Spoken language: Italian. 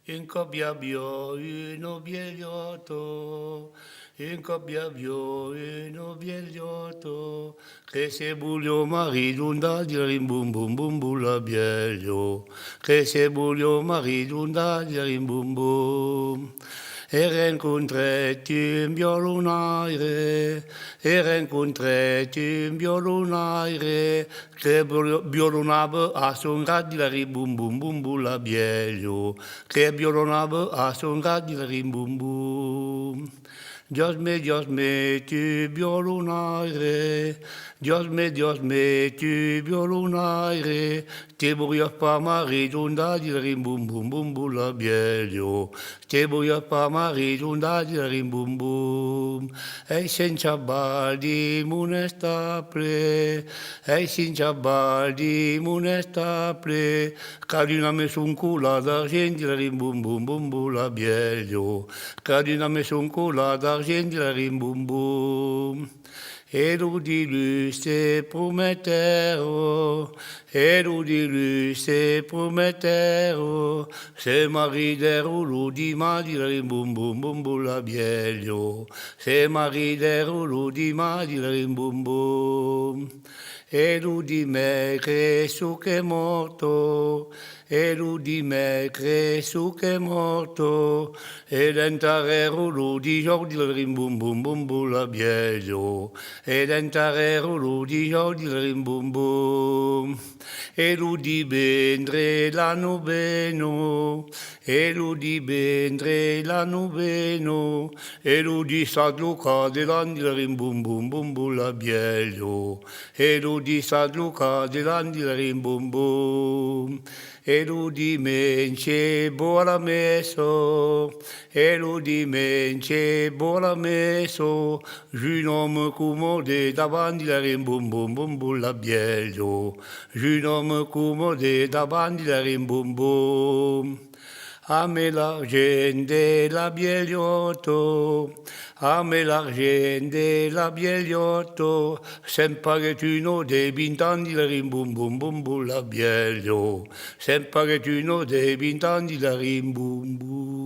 In coppia bio uno bigliotto, in coppia bio uno bigliotto, che se buglio marito un dagliere bum bum bum bum la bielio, che se buglio marito un dagliere bum bum. E rincontretti in violunaire, e rincontretti in violunaire, che violunava a son radilari bum bum bum bum la bielio, che violunava a son radilari bum bum. Dios me, tu violunaire, Dios me, tu violunaire, te voglio pa marito un dagliere bum bum bum bum la bielio, te voglio pa marito un dagliere bum bum. E senza baldi monestaple, e senza baldi monestaple, carina me sun cula d'argenti la rim bum bum bum bum la bielio, carina me sun cula d'argenti la rim bum bum. Erudilus te prometero, erudilus te prometero, se maridero l'udima di la rim bum bum bum bum la bielio, se maridero l'udima di la rim bum bum. Eludime Gesù che è morto, eludime Gesù che è morto, ed entrare l'udi giordi la rim bum bum bum bum la bielio, ed entrare l'udi giordi la rim bum bum. Eludi bendre la noveno, eludi bendre la noveno, eludi San Luca dell'andi la rim bum bum bum bum la bielio, eludi San Luca dell'andi la rim bum bum. Eludi mence buona messo, eludi mence buona messo, un homme commode davanti la rim bum bum bum bum la bielio, un homme commode davanti la rim bum bum. A me l'argent la bieliotto, a me l'argent la bieliotto, sempre che tu non devi intandi la rim bum bum bum bum la bielio, sempre che tu non devi intandi la rim bum bum.